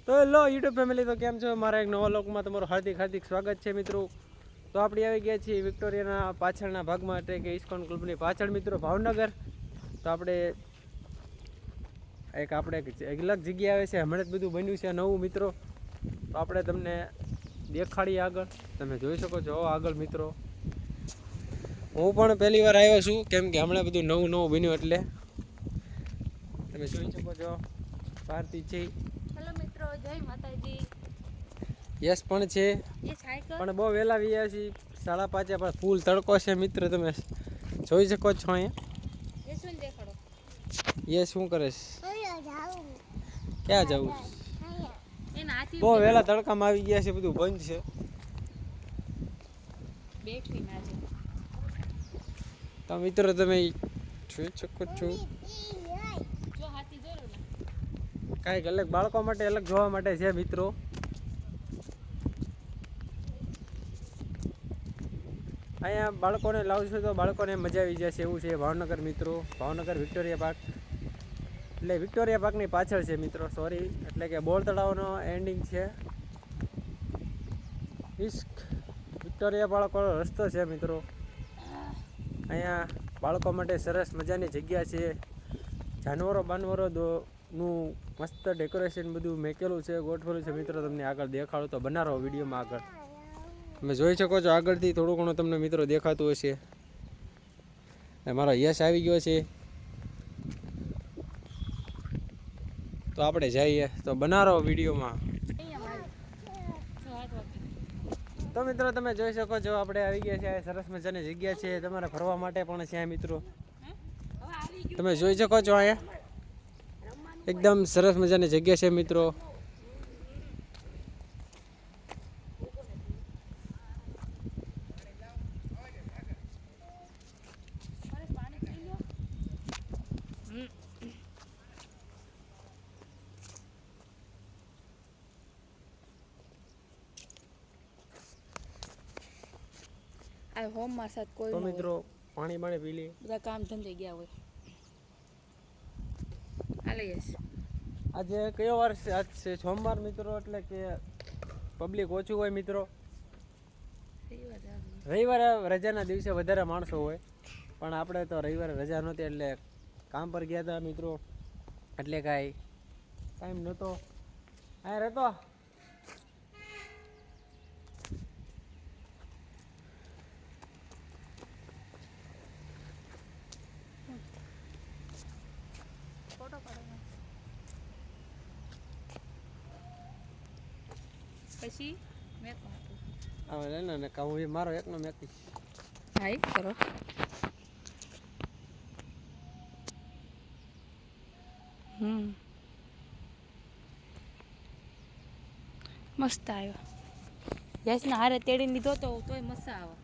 તો hello YouTube family, તો કેમ છો? મારા એક નવા લોકમાં તમારું હાર્દિક હાર્દિક સ્વાગત છે મિત્રો. તો આપણે આવી ગયા છીએ વિક્ટોરિયાના પાછળના ભાગમાં, એટલે કે ઇસ્કોન ક્લબની પાછળ મિત્રો, ભાવનગર. તો આપણે એક અલગ જગ્યા આવે છે, હમણાં જ બધું બન્યું છે નવું મિત્રો. તો આપણે તમને દેખાડીએ આગળ, તમે જોઈ શકો છો આગળ મિત્રો. હું પણ પહેલી વાર આવ્યો છું, કેમ કે હમણાં બધું નવું બન્યું, એટલે તમે જોઈ શકો છો. ભારતી છે, હેલો મિત્રો, જય માતાજી. યસ પણ છે, પણ બહુ વહેલા વ્યા છીએ, 5:30, પણ ફૂલ તડકો છે મિત્ર. તમે જોઈ શકો છો અહીંયા. યસ, શું કરે છે? ક્યાં જવું? બહુ વહેલા તડકામાં આવી ગયા છે, બધું બંધ છે. તો મિત્રો તમે જોઈ શકો છો, કાંઈક અલગ બાળકો માટે અલગ જોવા માટે છે મિત્રો. અહીંયા બાળકોને લાવશો તો બાળકોને મજા આવી જશે એવું છે ભાવનગર મિત્રો. ભાવનગર વિક્ટોરિયા પાર્ક, એટલે વિક્ટોરિયા પાર્કની પાછળ છે મિત્રો, સોરી, એટલે કે બોર તળાવનો એન્ડિંગ છે. વિક્ટોરિયા બાળકોનો રસ્તો છે મિત્રો. અહીંયા બાળકો માટે સરસ મજાની જગ્યા છે. જાનવરો નું મસ્ત ડેકોરેશન બધું મેકેલું છે, ગોઠવેલું છે મિત્રો. તમને આગળ દેખાડો તો બનાવો વિડીયોમાં આગળ. તમે જોઈ શકો છો આગળથી થોડું ઘણું તમને મિત્રો દેખાતું હશે. મારો યશ આવી ગયો છે, તો આપણે જઈએ, તો બનાવો વિડીયોમાં. તો મિત્રો તમે જોઈ શકો છો આપણે આવી ગયા છે. સરસ મજાની જગ્યા છે, તમારે ફરવા માટે પણ છે મિત્રો. તમે જોઈ શકો છો અહીંયા એકદમ સરસ મજાની જગ્યા છે મિત્રો. તો મિત્રો પાણી પી લે, બધા કામ ધંધે ગયા હોય. આજે કયો વાર છે? આજ છે સોમવાર મિત્રો, એટલે કે પબ્લિક ઓછું હોય મિત્રો. રવિવારે રજાના દિવસે વધારે માણસો હોય, પણ આપણે તો રવિવારે રજા નહોતી એટલે કામ પર ગયા હતા મિત્રો, એટલે કાંઈ ટાઈમ નહોતો. હા રહેતો પછી હવે ને હું મારો એકનો મેકી હાઈ કરો. મસ્ત આવ્યો. યશના હારે તેડીને લીધો તો તોય મસ્ત આવે.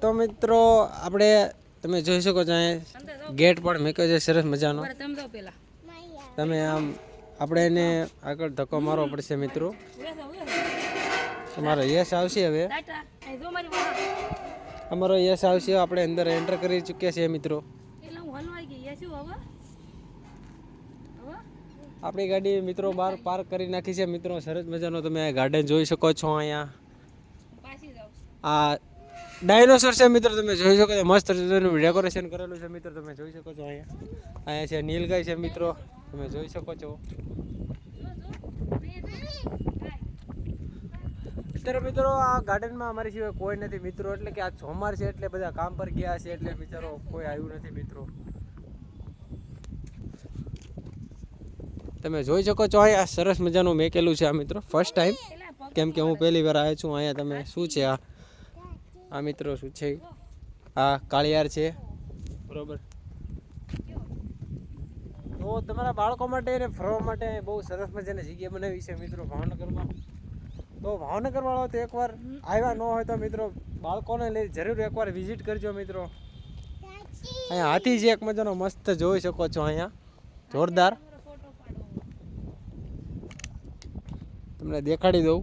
તો મિત્રો આપણે તમે જોઈ શકો છો અહીંયા ગેટ પણ મૂક્યો છે સરસ મજાનો. તમે આમ આપણે એને આગળ ધક્કો મારવો પડશે મિત્રો. તમારો યશ આવશે હવે, અમારો યશ આવશે. આપણે અંદર એન્ટર કરી ચૂક્યા છીએ મિત્રો. આપણી ગાડી મિત્રો બહાર પાર્ક કરી નાખી છે મિત્રો. સરસ મજાનો તમે ગાર્ડન જોઈ શકો છો. અહીંયા આ ડાયનોસોર છે મિત્રો, તમે જોઈ શકો છો. મસ્ત ડેકોરેશન કરેલું છે મિત્રો, તમે જોઈ શકો છો. અહીંયા છે નીલગાય છે મિત્રો, તમે જોઈ શકો છો. અત્યારે મિત્રો આ ગાર્ડનમાં અમારી સિવાય કોઈ નથી મિત્રો, એટલે કે આ સોમવાર છે એટલે બધા કામ પર ગયા છે, એટલે બિચારો કોઈ આવ્યું નથી મિત્રો. તમે જોઈ શકો છો અહીંયા સરસ મજાનું મેકેલું છે આ મિત્રો. ફર્સ્ટ ટાઈમ, કેમ કે હું પહેલી વાર આવ્યો છું અહીંયા. તમે શું છે આ મિત્રો, શું છે આ કાળિયાર છે બરોબર. તો તમારા બાળકો માટે અને ફરવા માટે બહુ સરસ મજાની જગ્યા બનાવી છે મિત્રો ભાવનગરમાં. તો ભાવનગર વાળો તો એકવાર આવ્યા ન હોય તો મિત્રો બાળકોને લઈ જરૂર એકવાર વિઝિટ કરજો મિત્રો. અહીંયા હાથી છે એક મજાનો મસ્ત, જોઈ શકો છો અહીંયા જોરદાર. તમને દેખાડી દઉં.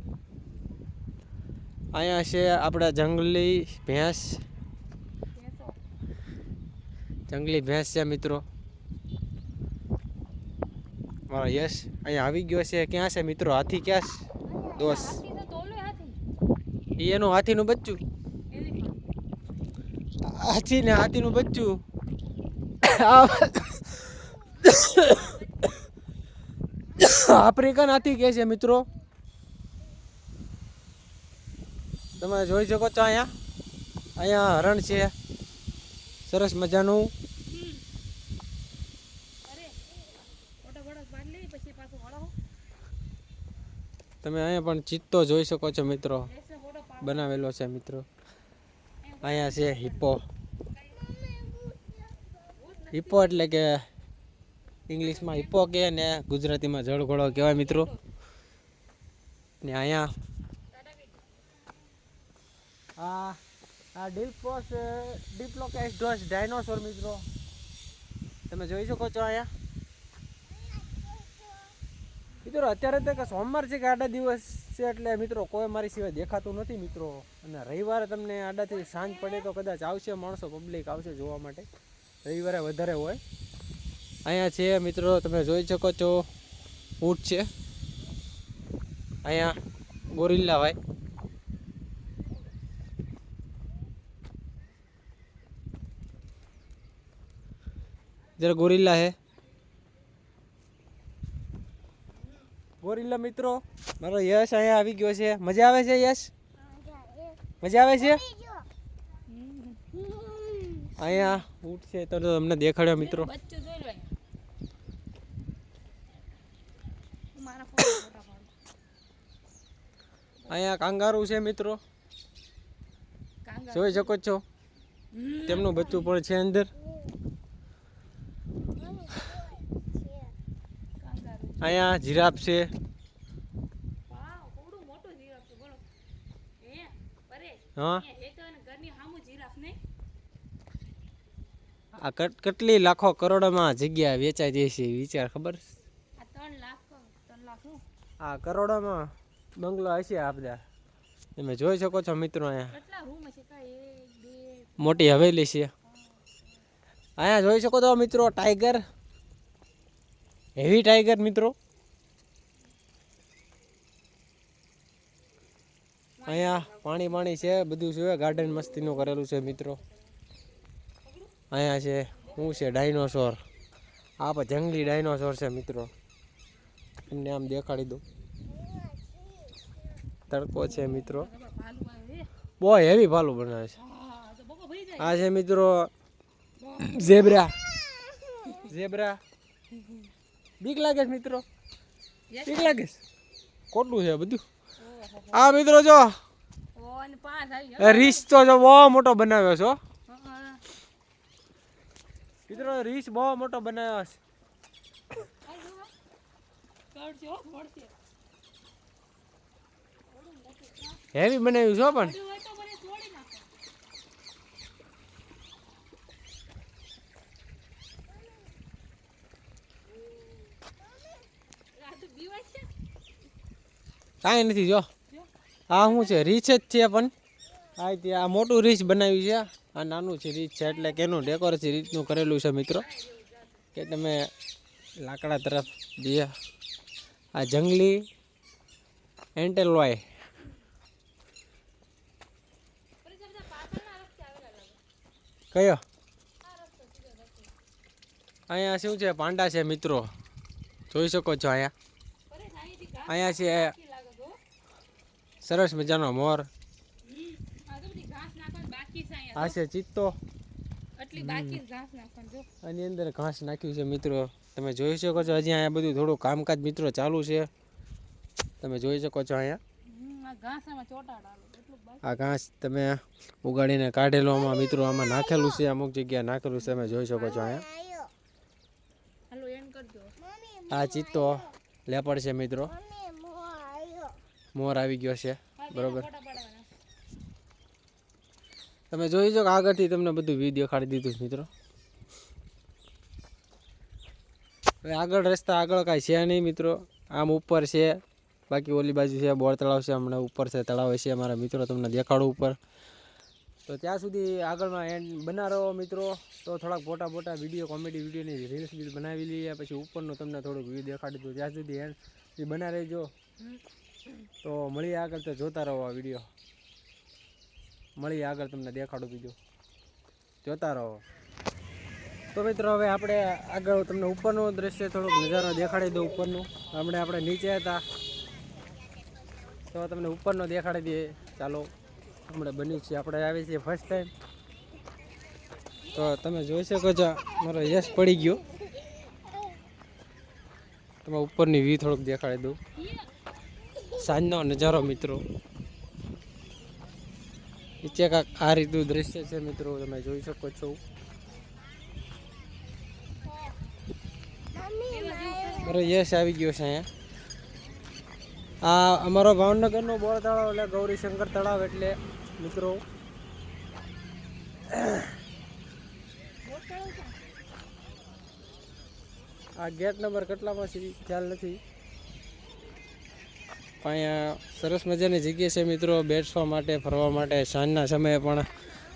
અહીંયા છે આપણા જંગલી ભેંસ છે મિત્રો. મારો યશ અહીંયા આવી ગયો છે. ક્યાં છે મિત્રો હાથી? ક્યાં છે દોસ્ત? હાથી તો તોલો હાથી એનું હાથીનું બચ્ચું. હાથી ને હાથીનું બચ્ચું. આફ્રિકન હાથી કે છે મિત્રો. તમે જોઈ શકો છો અહીંયા હરણ છે સરસ મજાનું. તમે અહીંયા પણ ચિત્તો જોઈ શકો છો મિત્રો, બનાવેલો છે મિત્રો. અહીંયા છે હિપ્પો. હિપ્પો એટલે કે ઇંગ્લિશમાં હિપ્પો કહે ને ગુજરાતીમાં જળઘોડો કહેવાય મિત્રો. ને અહીંયા આ ડિપ્લોકેસ્ટોસ ડાયનોસોર મિત્રો તમે જોઈ શકો છો અહીંયા. મિત્રો અત્યારે તો કે સોમવાર છે કે આડા દિવસ છે એટલે મિત્રો કોઈ મારી સિવાય દેખાતું નથી મિત્રો. અને રવિવારે તમને આડાથી સાંજ પડે તો કદાચ આવશે માણસો, પબ્લિક આવશે જોવા માટે. રવિવારે વધારે હોય. અહીંયા છે મિત્રો તમે જોઈ શકો છો ઊંટ છે. અહીંયા ગોરિલ્લા ભાઈ. જરા ગોરિલ્લા હે ગોરિલ્લા મિત્રો. મારો યશ અહીંયા આવી ગયો છે. મજા આવે છે યશ? મજા આવે છે? અહીંયા ઊંટ છે તો તમને દેખાડ્યો મિત્રો. અહીંયા કાંગારું છે મિત્રો, જોઈ શકો છો. તેમનું બચ્ચું પણ છે અંદર. અહીંયા જીરાફ છે. હા આ કેટલી લાખો કરોડોમાં જગ્યા વેચાઈ જાય છે વિચાર ખબર? આ કરોડોમાં બંગલો હશે આ બધા. તમે જોઈ શકો છો મિત્રો. અહીંયા મોટી હવેલી છે. અહીંયા જોઈ શકો છો મિત્રો ટાઈગર, હેવી ટાઈગર મિત્રો. અહીંયા પાણી છે બધું છે. ગાર્ડન મસ્તીનું કરેલું છે મિત્રો. અહીંયા છે શું છે? ડાયનોસોર. આ પણ જંગલી ડાયનોસોર છે મિત્રો. તમને આમ દેખાડી દઉં. તડકો છે મિત્રો. બહુ હેવી ભાલું બનાવે છે. આ છે મિત્રો ઝેબ્રા. બીક લાગે છે મિત્રો? બીક લાગે છે? ખોટું છે બધું. આ મિત્રો જો રીસ તો જો બહુ મોટો બનાવ્યો છો મિત્રો. રીસ બહુ મોટો બનાવ્યો છે. હેવી બનાવ્યું છો પણ. કાંઈ નથી જો. આ શું છે? રીચ જ છે પણ આ મોટું રીચ બનાવ્યું છે. આ નાનું છે રીચ છે એટલે કેનું ડેકોરેશન રીતનું કરેલું છે મિત્રો કે તમે લાકડા તરફ જે આ જંગલી એન્ટેલોય. કયો? અહીંયા શું છે? પાંડા છે મિત્રો, જોઈ શકો છો. અહીંયા છે સરસ મજાનો મોર. આ છે ચિત્તો. આની અંદર ઘાસ નાખ્યું છે મિત્રો. તમે જોઈ શકો છો. હજી અહીંયા બધું થોડું કામકાજ મિત્રો ચાલુ છે. તમે જોઈ શકો છો. અહીંયા આ ઘાસ તમે ઉગાડીને કાઢેલો આમાં મિત્રો આમાં નાખેલું છે. અમુક જગ્યાએ નાખેલું છે. તમે જોઈ શકો છો. અહીંયા આ ચિત્તો લેપડ છે મિત્રો. મોર આવી ગયો છે બરોબર. તમે જોઈ શકો આગળથી તમને બધું વિડીયો કાઢી દીધું મિત્રો. હવે આગળ રસ્તા આગળ કાંઈ છે નહીં મિત્રો. આમ ઉપર છે, બાકી ઓલી બાજુ છે બોર તળાવ છે. હમણાં ઉપર છે તળાવ છે અમારા મિત્રો. તમને દેખાડું ઉપર. તો ત્યાં સુધી આગળમાં એન્ડ બના રહો મિત્રો. તો થોડાક મોટા વિડીયો કોમેડી વિડીયોની રીલ્સ બી બનાવી લઈએ, પછી ઉપરનું તમને થોડુંક વ્યૂ દેખાડી દઉં. ત્યાં સુધી એન્ડ બના રહેજો. તો મળીએ આગળ, તો જોતા રહો આ વિડીયો. મળીએ આગળ, તમને દેખાડું બીજું, જોતા રહો. તો મિત્રો હવે આપણે આગળ તમને ઉપરનું દ્રશ્ય થોડુંક નજારો દેખાડી દઉં. ઉપરનું આપણે નીચે હતા તો તમને ઉપરનો દેખાડી દઈએ. ચાલો, હમણાં બની છે, આપણે આવી છીએ ફર્સ્ટ ટાઈમ. તો તમે જોઈ શકો છો મારો યશ પડી ગયો. તમે ઉપરની વ્યૂ થોડુંક દેખાડી દઉં, સાંજનો નજારો મિત્રો. નીચે કાંક આ રીતનું દ્રશ્ય છે મિત્રો, તમે જોઈ શકો છો. મારો યશ આવી ગયો છે અહીંયા. આ અમારો ભાવનગરનો બોર તળાવ એટલે ગૌરીશંકર તળાવ એટલે મિત્રો. આ ગેટ નંબર કેટલામાં છે ખ્યાલ નથી. અહીંયા સરસ મજાની જગ્યા છે મિત્રો, બેસવા માટે, ફરવા માટે. સાંજના સમયે પણ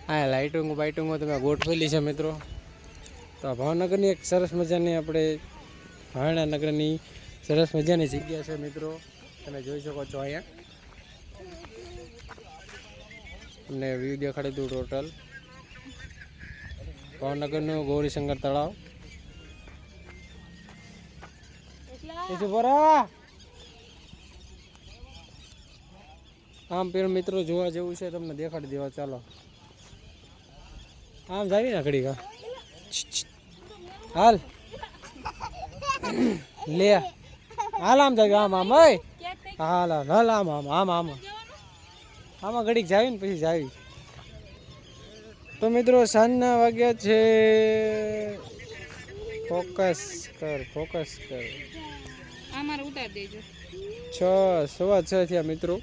અહીંયા લાઇટિંગો તમે ગોઠવેલી છે મિત્રો. તો ભાવનગરની એક સરસ મજાની આપણે ભાયણા નગરની સરસ મજાની જગ્યા છે મિત્રો, તમે જોઈ શકો છો. અહીંયા તમને વ્યૂ દેખાડી દઉં. ટોટલ ભાવનગરનું ગૌરીશંકર તળાવ. આમ પેલું મિત્રો જોવા જેવું છે, તમને દેખાડી દેવા. ચાલો આમ જાવી ને ઘડી કા હાલ લે હાલ આમ જાવી. આમ આમ હાલ હાલ આમ આમ આમ આમ આમાં ઘડીક જાવી ને પછી જાવી. તો મિત્રો સાંજના વાગ્યા છે, ફોકસ કર અમારે ઉતાર દેજો. 6:15 થયા મિત્રો.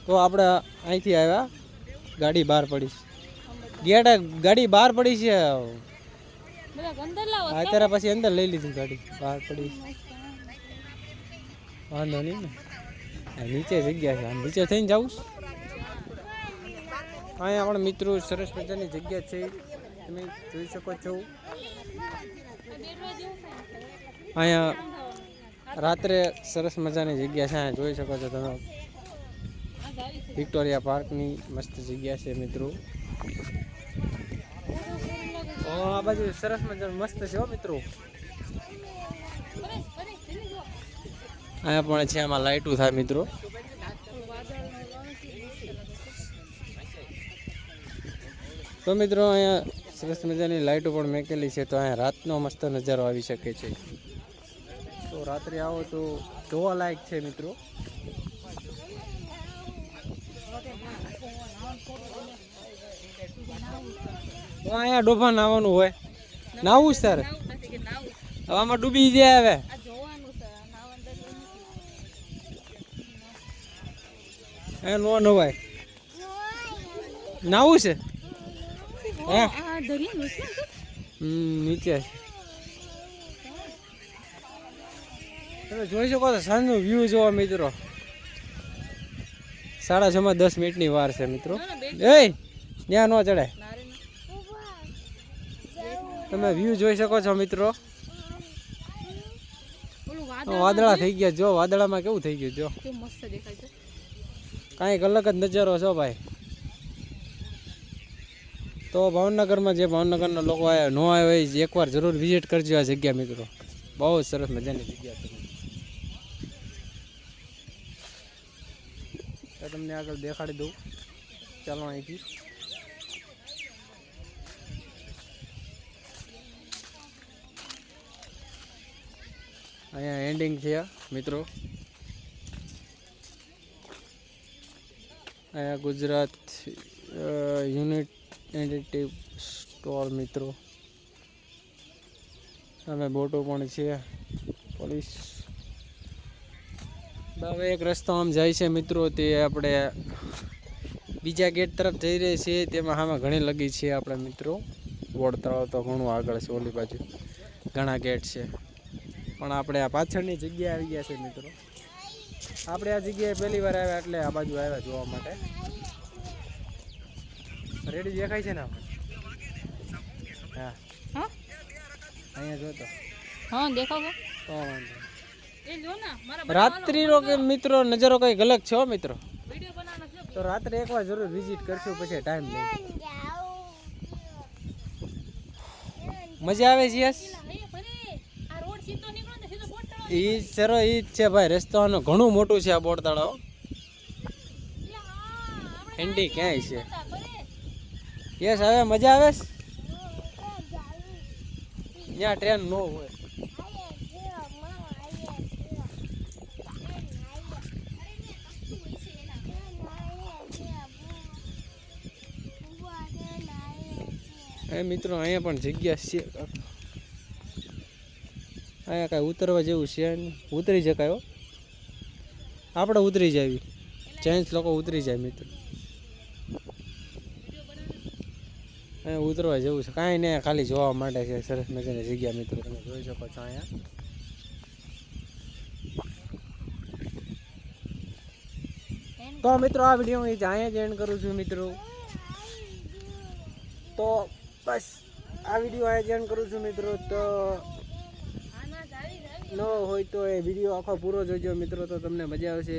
તો આપણે અહીંથી આવ્યા, ગાડી બહાર પડી, ગાડી બહાર પડી છે. અત્યારે પછી અંદર લઈ લીધી, ગાડી બહાર પડી. વાંધો નહીં ને, નીચે જગ્યા છે, નીચે થઈને જવું. અહીંયા પણ મિત્રો સરસ મજાની જગ્યા છે, તમે જોઈ શકો છો. અહીંયા રાત્રે સરસ મજાની જગ્યા છે, અહીંયા જોઈ શકો છો તમે. વિક્ટોરિયા પાર્કની મસ્ત જગ્યા છે મિત્રો. આ બાજુ સરસ મજાનું મસ્ત છે હો મિત્રો. અહીંયા પણ છે, આમાં લાઇટું થાય મિત્રો. તો મિત્રો અહીંયા સરસ મજાની લાઇટો પણ મેકેલી છે, તો અહીંયા રાતનો મસ્ત નજારો આવી શકે છે. તો રાત્રે આવો તો જોવા લાયક છે મિત્રો. તો અહીંયા ડોફા નાવાનું હોય, નાવું જ તારે. હવે આમાં ડૂબી જાય. હવે એ નો નવાય, નાવું છે. નીચે તમે જોઈ શકો છો સાંજનું વ્યૂ જોવા મિત્રો. 6:10 મિનિટની વાર છે મિત્રો. એ ત્યાં ન ચડાય. તમે વ્યૂ જોઈ શકો છો મિત્રો. વાદળા થઈ ગયા, જો વાદળામાં કેવું થઈ ગયું, જો કાંઈક અલગ જ નજારો છો ભાઈ. તો ભાવનગરમાં જે ભાવનગરના લોકો આવ્યા ન આવ્યા હોય, એકવાર જરૂર વિઝિટ કરજો આ જગ્યા મિત્રો. બહુ જ સરસ મજાની જગ્યા છે. તો તમને આગળ દેખાડી દઉં. ચાલો અહીંથી અહીંયા એન્ડિંગ છે મિત્રો. અહીંયા ગુજરાત યુનિટેડ સ્ટોર મિત્રો. અમે બોટો પણ છે, પોલીસ. હવે એક રસ્તો આમ જાય છે મિત્રો, તે આપણે બીજા ગેટ તરફ જઈ રહી છીએ. તેમાં આમાં ઘણી લગી છે આપણે મિત્રો. બોર્ડ તળાવ તો ઘણું આગળ છે, ઓલી બાજુ ઘણા ગેટ છે, પણ આપણે આ પાછળની જગ્યાએ આવી ગયા છે મિત્રો. આપણે આ જગ્યાએ પહેલી વાર આવ્યા એટલે આ બાજુ આવ્યા જોવા માટે. રેડી દેખાય છે ને આપણે? હા હા અહીંયા જોતો હા દેખાવ તો વાંધો એ જો ને મારા નહીં. રાત્રિનો કે મિત્રો નજારો કંઈક અલગ છે હો મિત્રો. વિડિયો બનાવવાનો છે. તો રાત્રે એકવાર જરૂર વિઝિટ કરશું પછી ટાઈમ લઈ. મજા આવે છે યસ. આ રોડ સીધો નીકળો ને સીધો બોટ તળાવ. ઈ સરો ઈ જ છે ભાઈ, રસ્તો આનો ઘણું મોટું છે આ બોટ તળાવ. એન્ડી ક્યાંય છે? યસ હવે મજા આવે છે. ત્યાં ટ્રેન નો હોય. એ મિત્રો અહીંયા પણ જગ્યા છે. અહીંયા કાંઈ ઉતરવા જેવું છે નહીં. ઉતરી શકાય હો. આપણે ઉતરી જાવી. જેન્ટ્સ લોકો ઉતરી જાય મિત્રો. અહીંયા ઉતરવા જેવું છે કાંઈ નહીં, ખાલી જોવા માટે છે. સરસ મજાની જગ્યા મિત્રો, તમે જોઈ શકો છો અહીંયા. તો મિત્રો આ વિડીયો હું અહીંયા જ એન્ડ કરું છું મિત્રો. તો બસ આ વિડીયો અહીંયા જ એન્ડ કરું છું મિત્રો. તો ન હોય તો એ વિડીયો આખો પૂરો જોજો મિત્રો, તો તમને મજા આવશે.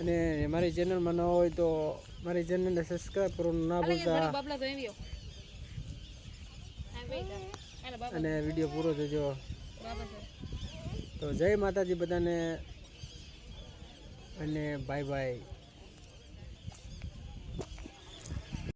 અને મારી ચેનલમાં ન હોય તો મારી ચેનલને સબસ્ક્રાઈબ કરવાનું ના ભૂલતા. બાબલા તો આવ્યો. અને વિડીયો પૂરો જોજો. બાબા છે. તો જય માતાજી બધાને અને બાય બાય.